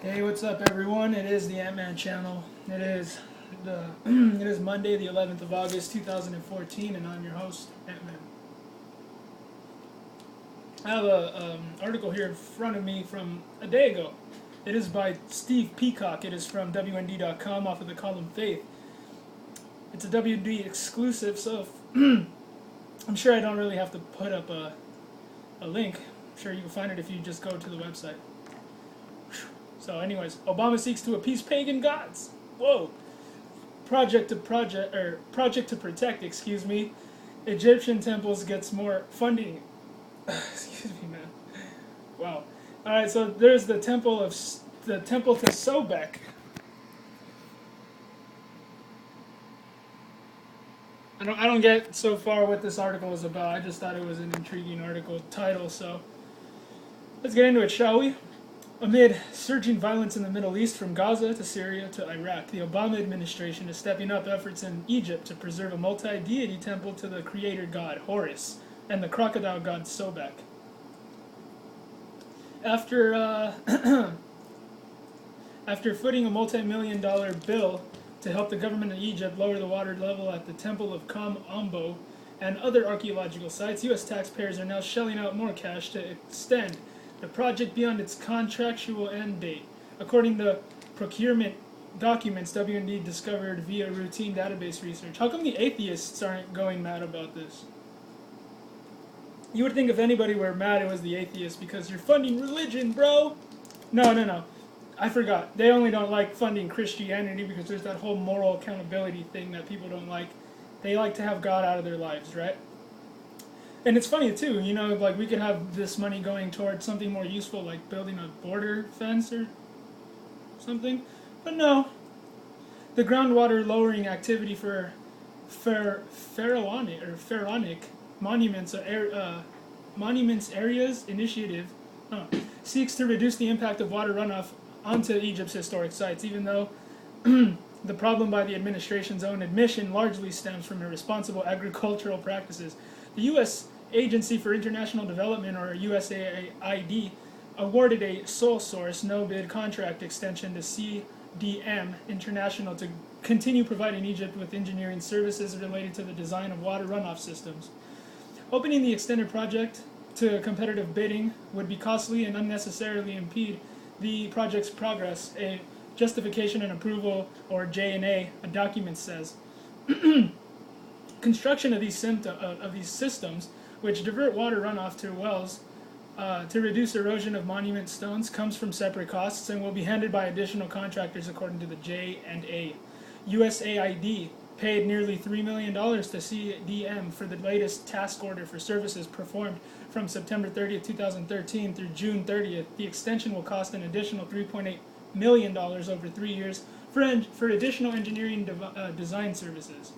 Hey, what's up, everyone? It is the Ant-Man channel. It is it is Monday, the 11th of August, 2014, and I'm your host, Ant-Man. I have a article here in front of me from a day ago. It is by Steve Peacock. It is from WND.com off of the column Faith. It's a WND exclusive, so I'm sure I don't really have to put up a link. I'm sure you can find it if you just go to the website. So anyways, Obama seeks to appease pagan gods. Whoa. Project to protect, Egyptian temples gets more funding. Excuse me, man. Wow. All right, so there's the temple to Sobek. I don't get so far what this article is about. I just thought it was an intriguing article title, so let's get into it, shall we? Amid surging violence in the Middle East, from Gaza to Syria to Iraq, the Obama administration is stepping up efforts in Egypt to preserve a multi-deity temple to the creator god Horus and the crocodile god Sobek. After footing a multi-million-dollar bill to help the government of Egypt lower the water level at the Temple of Kam Ombo and other archaeological sites, U.S. taxpayers are now shelling out more cash to extend the project beyond its contractual end date. According to procurement documents WND discovered via routine database research. How come the atheists aren't going mad about this? You would think if anybody were mad, it was the atheists, because you're funding religion, bro. No. I forgot. They only don't like funding Christianity because there's that whole moral accountability thing that people don't like. They like to have God out of their lives, right? And it's funny too, like we could have this money going towards something more useful, like building a border fence or something. But no, the groundwater lowering activity for pharaonic monuments areas initiative seeks to reduce the impact of water runoff onto Egypt's historic sites, even though the problem, by the administration's own admission, largely stems from irresponsible agricultural practices. The U.S. Agency for International Development, or USAID, awarded a sole source, no-bid contract extension to CDM International to continue providing Egypt with engineering services related to the design of water runoff systems. Opening the extended project to competitive bidding would be costly and unnecessarily impede the project's progress, a justification and approval, or J&A, a document says. Construction of these systems, which divert water runoff to wells to reduce erosion of monument stones, comes from separate costs and will be handled by additional contractors, according to the J&A. USAID paid nearly $3 million to CDM for the latest task order for services performed from September 30th, 2013 through June 30th. The extension will cost an additional $3.8 million over 3 years for additional engineering design services.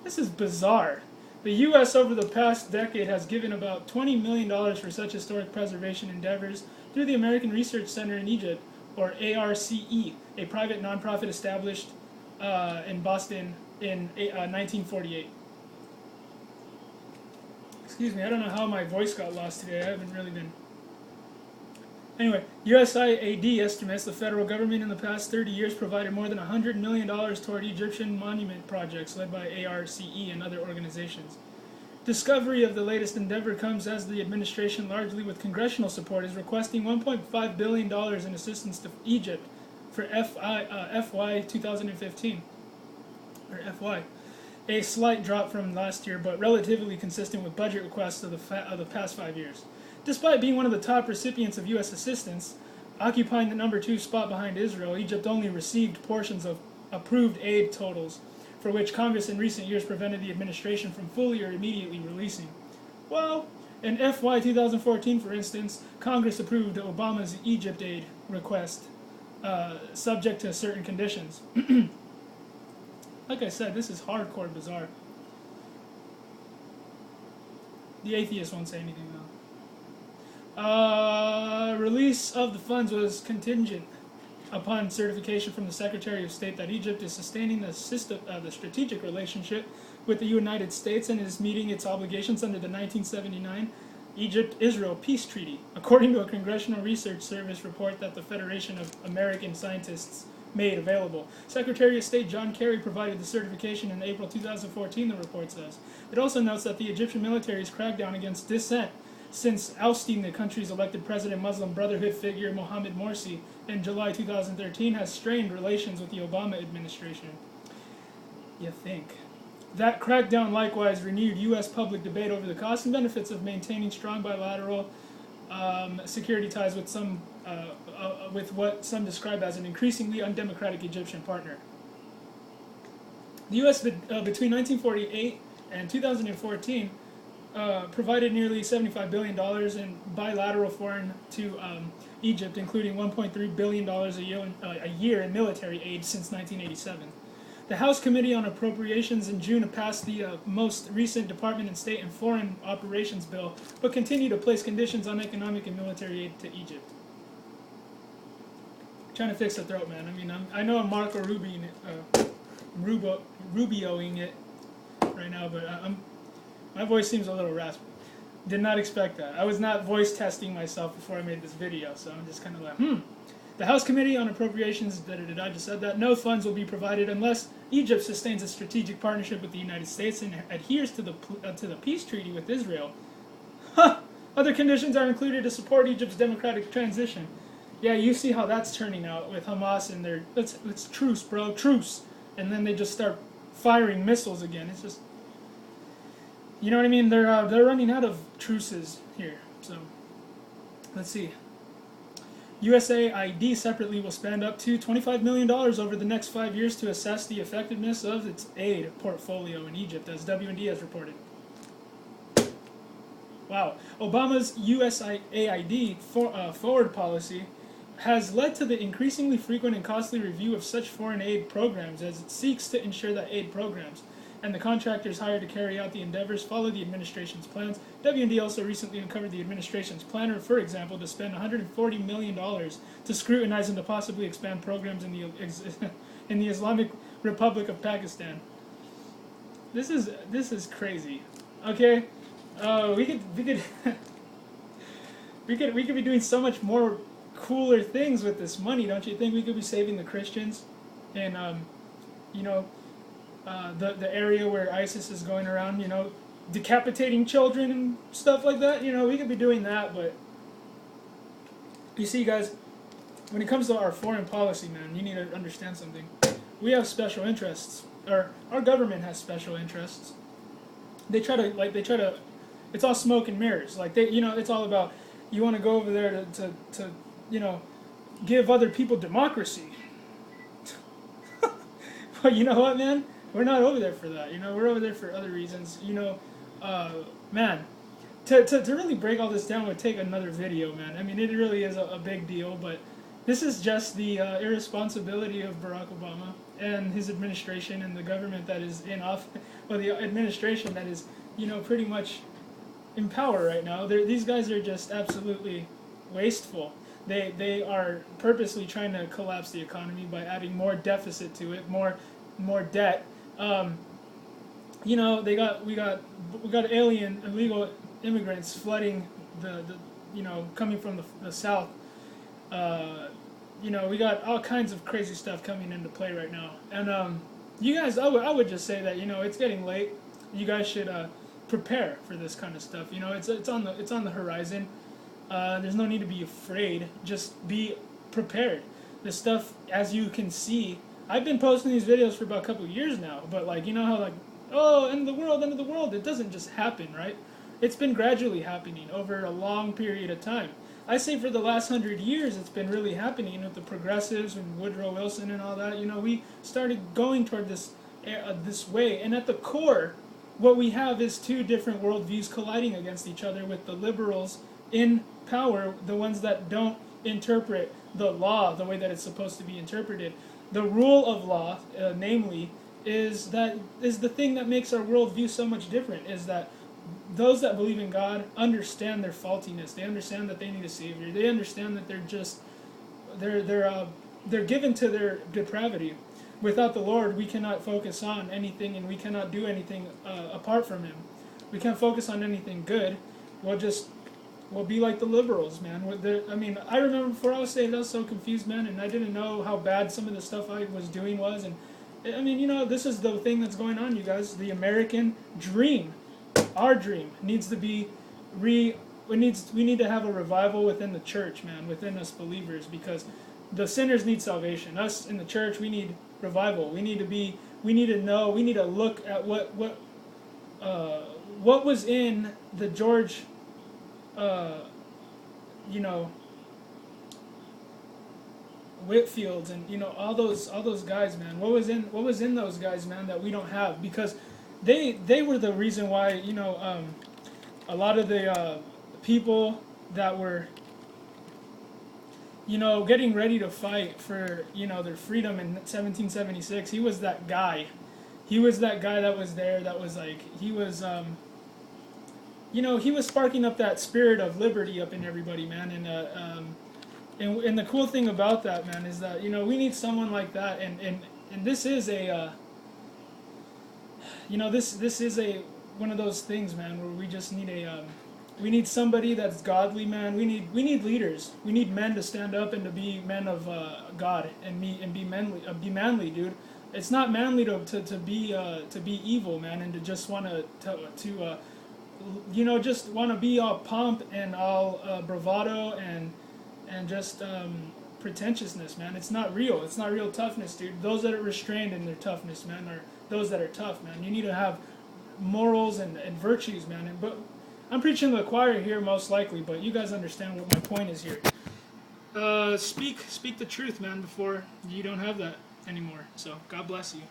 This is bizarre. The U.S. over the past decade has given about $20 million for such historic preservation endeavors through the American Research Center in Egypt, or ARCE, a private nonprofit established in Boston in 1948. Excuse me, I don't know how my voice got lost today. I haven't really been... Anyway, USAID estimates the federal government in the past 30 years provided more than $100 million toward Egyptian monument projects led by ARCE and other organizations. Discovery of the latest endeavor comes as the administration, largely with congressional support, is requesting $1.5 billion in assistance to Egypt for FY 2015, or FY. A slight drop from last year, but relatively consistent with budget requests of the past 5 years. Despite being one of the top recipients of U.S. assistance, occupying the number 2 spot behind Israel, Egypt only received portions of approved aid totals, for which Congress in recent years prevented the administration from fully or immediately releasing. Well, in FY 2014, for instance, Congress approved Obama's Egypt aid request, subject to certain conditions. Like I said, this is hardcore bizarre. The atheists won't say anything though. Release of the funds was contingent upon certification from the Secretary of State that Egypt is sustaining the strategic relationship with the United States and is meeting its obligations under the 1979 Egypt-Israel peace treaty, according to a Congressional Research Service report that the Federation of American Scientists made available. Secretary of State John Kerry provided the certification in April 2014, the report says. It also notes that the Egyptian military's crackdown against dissent since ousting the country's elected president, Muslim Brotherhood figure Mohamed Morsi, in July 2013 has strained relations with the Obama administration. You think. That crackdown likewise renewed U.S. public debate over the costs and benefits of maintaining strong bilateral security ties with with what some describe as an increasingly undemocratic Egyptian partner. The U.S. Between 1948 and 2014 provided nearly $75 billion in bilateral foreign to Egypt, including $1.3 billion a year in military aid since 1987. The House Committee on Appropriations in June passed the most recent Department of State and Foreign Operations bill, but continue to place conditions on economic and military aid to Egypt. Trying to fix the throat, man. I mean, I know I'm Marco Rubioing it right now, but my voice seems a little raspy. Did not expect that. I was not voice testing myself before I made this video, so I'm just kind of like, The House Committee on Appropriations, I just said that, no funds will be provided unless Egypt sustains a strategic partnership with the United States and adheres to the peace treaty with Israel. Other conditions are included to support Egypt's democratic transition. Yeah, you see how that's turning out with Hamas and their, let's truce, bro, truce. And then they just start firing missiles again. It's just, you know what I mean? They're running out of truces here. So, let's see. USAID separately will spend up to $25 million over the next 5 years to assess the effectiveness of its aid portfolio in Egypt, as W&D has reported. Wow. Obama's USAID forward policy has led to the increasingly frequent and costly review of such foreign aid programs as it seeks to ensure that aid programs and the contractors hired to carry out the endeavors follow the administration's plans. W&D also recently uncovered the administration's plan, for example, to spend $140 million to scrutinize and to possibly expand programs in the Islamic Republic of Pakistan. This is crazy. Okay, we could we could be doing so much more cooler things with this money, don't you think? We could be saving the Christians, and the area where ISIS is going around, decapitating children and stuff like that. We could be doing that, but you see, guys, when it comes to our foreign policy, man, you need to understand something. We have special interests, or our government has special interests. They try to, it's all smoke and mirrors. Like it's all about, you want to go over there to give other people democracy. But you know what, man? We're not over there for that. We're over there for other reasons. Man, to really break all this down would take another video, man. I mean, it really is a big deal, but this is just the irresponsibility of Barack Obama and his administration and the government that is in office, well, the administration that is, pretty much in power right now. These guys are just absolutely wasteful. They are purposely trying to collapse the economy by adding more deficit to it, more debt. We got illegal immigrants flooding the coming from the south. We got all kinds of crazy stuff coming into play right now. And you guys, I would just say that it's getting late. You guys should prepare for this kind of stuff. It's on the horizon. There's no need to be afraid. Just be prepared. This stuff, as you can see, I've been posting these videos for about a couple of years now. But how end of the world. It doesn't just happen, right? It's been gradually happening over a long period of time. I say for the last 100 years, it's been really happening with the progressives and Woodrow Wilson and all that. We started going toward this way, and at the core, what we have is two different worldviews colliding against each other, with the liberals in power, the ones that don't interpret the law the way that it's supposed to be interpreted. The rule of law, namely, is the thing that makes our worldview so much different, is that those that believe in God understand their faultiness. They understand that they need a savior. They understand that they're given to their depravity. Without the Lord, we cannot focus on anything, and we cannot do anything apart from Him. We can't focus on anything good. We'll just Well, be like the liberals, man. I mean, I remember before I was saved, I was so confused, man, and I didn't know how bad some of the stuff I was doing was. And I mean, this is the thing that's going on, you guys. The American dream, our dream, needs to be We need to have a revival within the church, man, within us believers, because the sinners need salvation. Us in the church, we need revival. We need to know. We need to look at what was in the George. Whitfields and all those guys, man. What was in those guys, man, that we don't have, because they were the reason why a lot of the people that were getting ready to fight for their freedom in 1776. He was that guy. He was that guy that was there. That was like he was. He was sparking up that spirit of liberty up in everybody, man. And the cool thing about that, man, is that we need someone like that. And this is a this is a one of those things, man, where we just need we need somebody that's godly, man. We need leaders. We need men to stand up and to be men of God and be manly, dude. It's not manly to be evil, man, and to just want to just want to be all pomp and all bravado and just pretentiousness, man. It's not real. It's not real toughness, dude. Those that are restrained in their toughness, man, are those that are tough, man. You need to have morals and virtues, man. But I'm preaching to the choir here, most likely, but you guys understand what my point is here. Speak the truth, man, before you don't have that anymore. So God bless you.